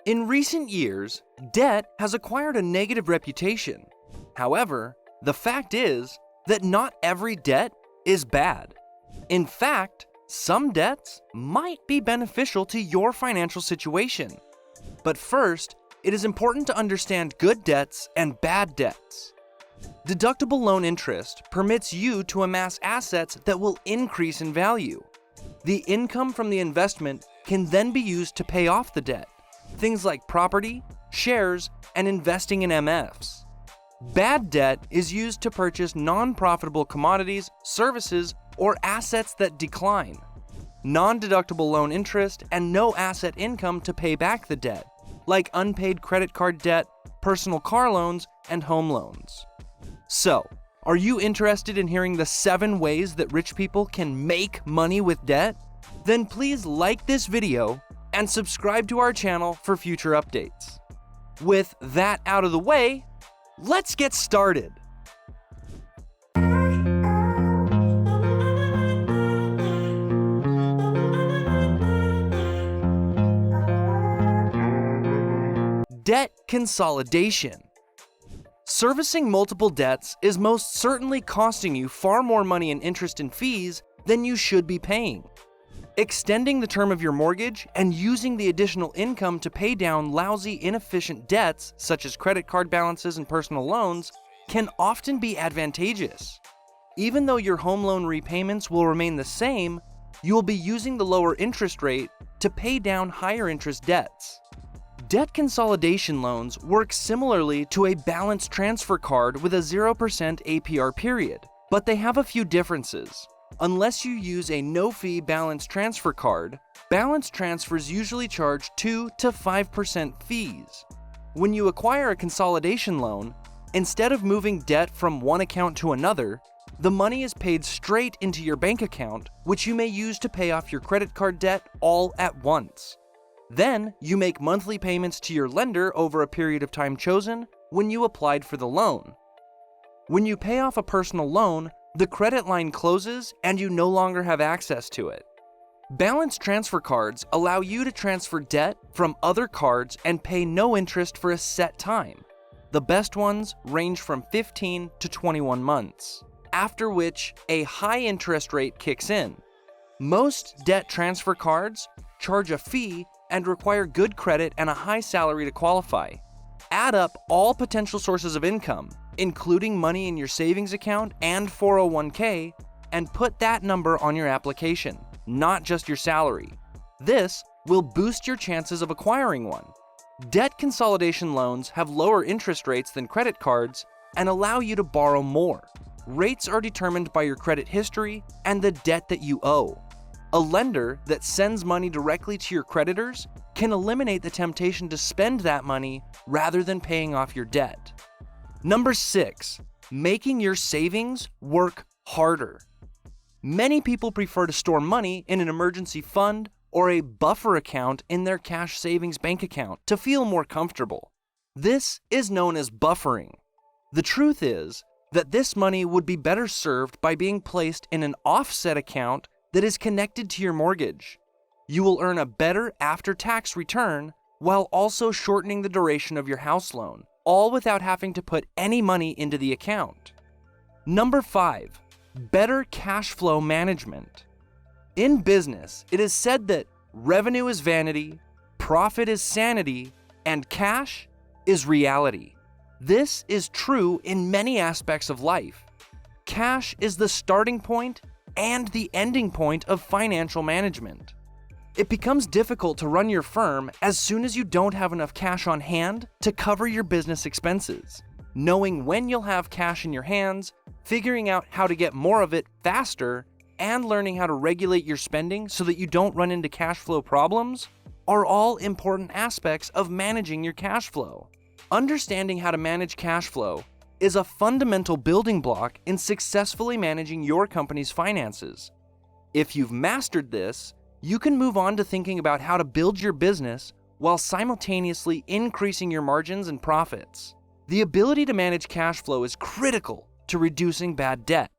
In recent years, debt has acquired a negative reputation. However, the fact is that not every debt is bad. In fact, some debts might be beneficial to your financial situation. But first, it is important to understand good debts and bad debts. Deductible loan interest permits you to amass assets that will increase in value. The income from the investment can then be used to pay off the debt, things like property, shares, and investing in MFs. Bad debt is used to purchase non-profitable commodities, services, or assets that decline. Non-deductible loan interest and no asset income to pay back the debt, like unpaid credit card debt, personal car loans, and home loans. So, are you interested in hearing the 7 ways that rich people can make money with debt? Then please like this video and subscribe to our channel for future updates. With that out of the way, let's get started. Debt consolidation. Servicing multiple debts is most certainly costing you far more money in interest and fees than you should be paying. Extending the term of your mortgage and using the additional income to pay down lousy, inefficient debts, such as credit card balances and personal loans, can often be advantageous. Even though your home loan repayments will remain the same, you will be using the lower interest rate to pay down higher interest debts. Debt consolidation loans work similarly to a balance transfer card with a 0% APR period, but they have a few differences. Unless you use a no-fee balance transfer card, balance transfers usually charge 2 to 5% fees. When you acquire a consolidation loan, instead of moving debt from one account to another, the money is paid straight into your bank account, which you may use to pay off your credit card debt all at once. Then, you make monthly payments to your lender over a period of time chosen when you applied for the loan. When you pay off a personal loan, the credit line closes and you no longer have access to it. Balance transfer cards allow you to transfer debt from other cards and pay no interest for a set time. The best ones range from 15 to 21 months, after which a high interest rate kicks in. Most debt transfer cards charge a fee and require good credit and a high salary to qualify. Add up all potential sources of income, including money in your savings account and 401k, and put that number on your application, not just your salary. This will boost your chances of acquiring one. Debt consolidation loans have lower interest rates than credit cards and allow you to borrow more. Rates are determined by your credit history and the debt that you owe. A lender that sends money directly to your creditors can eliminate the temptation to spend that money rather than paying off your debt. Number 6, making your savings work harder. Many people prefer to store money in an emergency fund or a buffer account in their cash savings bank account to feel more comfortable. This is known as buffering. The truth is that this money would be better served by being placed in an offset account that is connected to your mortgage. You will earn a better after-tax return while also shortening the duration of your house loan, all without having to put any money into the account. Number 5, better cash flow management. In business, it is said that revenue is vanity, profit is sanity, and cash is reality. This is true in many aspects of life. Cash is the starting point and the ending point of financial management. It becomes difficult to run your firm as soon as you don't have enough cash on hand to cover your business expenses. Knowing when you'll have cash in your hands, figuring out how to get more of it faster, and learning how to regulate your spending so that you don't run into cash flow problems are all important aspects of managing your cash flow. Understanding how to manage cash flow is a fundamental building block in successfully managing your company's finances. If you've mastered this, you can move on to thinking about how to build your business while simultaneously increasing your margins and profits. The ability to manage cash flow is critical to reducing bad debt.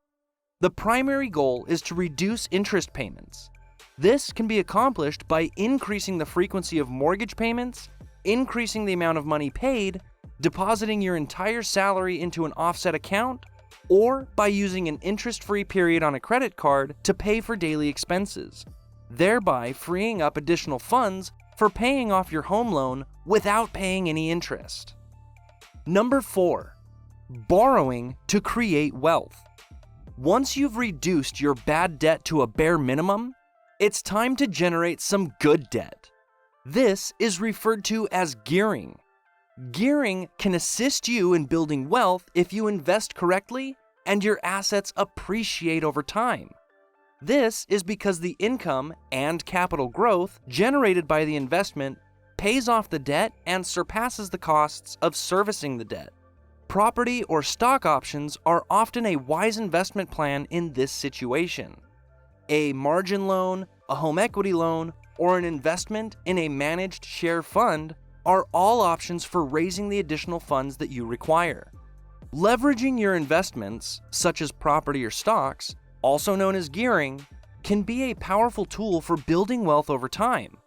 The primary goal is to reduce interest payments. This can be accomplished by increasing the frequency of mortgage payments increasing the amount of money paid, depositing your entire salary into an offset account, or by using an interest-free period on a credit card to pay for daily expenses, thereby freeing up additional funds for paying off your home loan without paying any interest. Number 4. Borrowing to create wealth. Once you've reduced your bad debt to a bare minimum, it's time to generate some good debt. This is referred to as gearing. Gearing can assist you in building wealth if you invest correctly and your assets appreciate over time. This is because the income and capital growth generated by the investment pays off the debt and surpasses the costs of servicing the debt. Property or stock options are often a wise investment plan in this situation. A margin loan, a home equity loan, or an investment in a managed share fund are all options for raising the additional funds that you require. Leveraging your investments, such as property or stocks, also known as gearing, can be a powerful tool for building wealth over time.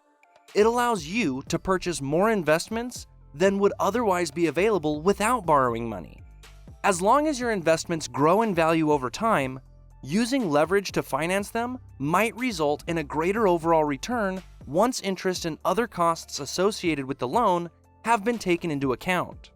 It allows you to purchase more investments than would otherwise be available without borrowing money. As long as your investments grow in value over time, using leverage to finance them might result in a greater overall return once interest and other costs associated with the loan have been taken into account.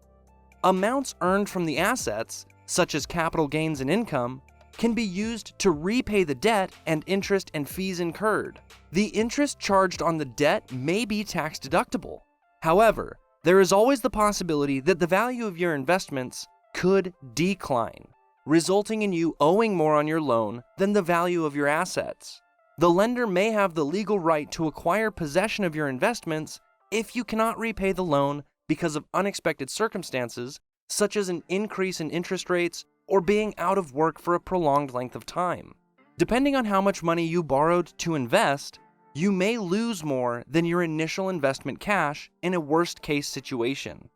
Amounts earned from the assets, such as capital gains and income, can be used to repay the debt and interest and fees incurred. The interest charged on the debt may be tax deductible. However, there is always the possibility that the value of your investments could decline, resulting in you owing more on your loan than the value of your assets. The lender may have the legal right to acquire possession of your investments if you cannot repay the loan because of unexpected circumstances, such as an increase in interest rates or being out of work for a prolonged length of time. Depending on how much money you borrowed to invest, you may lose more than your initial investment cash in a worst-case situation.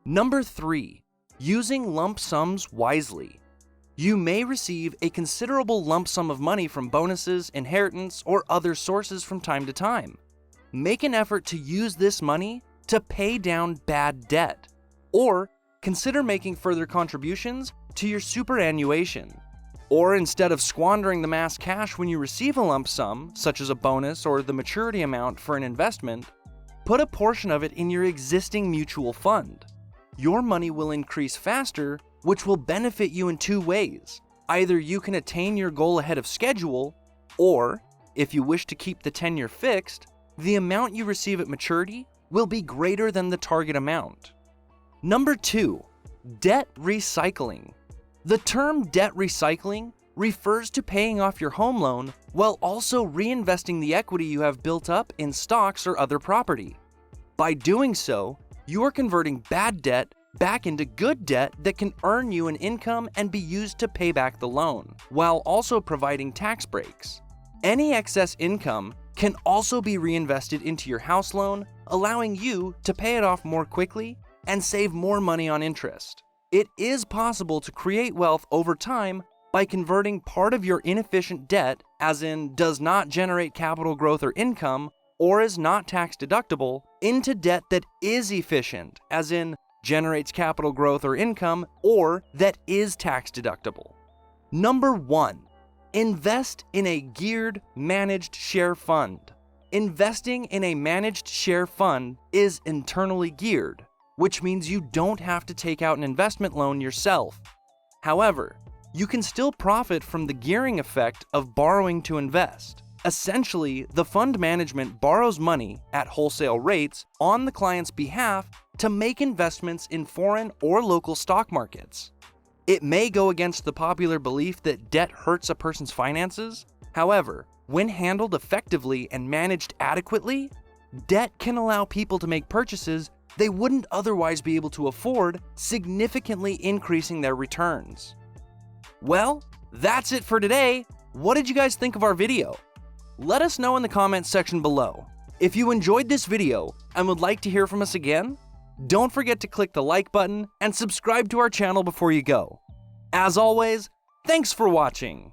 Number 3. Using lump sums wisely. You may receive a considerable lump sum of money from bonuses, inheritance, or other sources from time to time. Make an effort to use this money to pay down bad debt, or consider making further contributions to your superannuation. Or instead of squandering the mass cash when you receive a lump sum, such as a bonus or the maturity amount for an investment, put a portion of it in your existing mutual fund. Your money will increase faster, which will benefit you in 2 ways. Either you can attain your goal ahead of schedule, or, if you wish to keep the tenure fixed, the amount you receive at maturity will be greater than the target amount. Number 2. Debt recycling. The term debt recycling refers to paying off your home loan while also reinvesting the equity you have built up in stocks or other property. By doing so, you are converting bad debt back into good debt that can earn you an income and be used to pay back the loan, while also providing tax breaks. Any excess income can also be reinvested into your house loan, allowing you to pay it off more quickly and save more money on interest. It is possible to create wealth over time by converting part of your inefficient debt, as in does not generate capital growth or income, or is not tax deductible, into debt that is efficient, as in generates capital growth or income, or that is tax deductible. Number 1. Invest in a geared managed share fund. Investing in a managed share fund is internally geared, which means you don't have to take out an investment loan yourself. However, you can still profit from the gearing effect of borrowing to invest. Essentially, the fund management borrows money at wholesale rates on the client's behalf to make investments in foreign or local stock markets. It may go against the popular belief that debt hurts a person's finances. However, when handled effectively and managed adequately, debt can allow people to make purchases they wouldn't otherwise be able to afford, significantly increasing their returns. Well, that's it for today. What did you guys think of our video? Let us know in the comments section below. If you enjoyed this video and would like to hear from us again, don't forget to click the like button and subscribe to our channel before you go. As always, thanks for watching.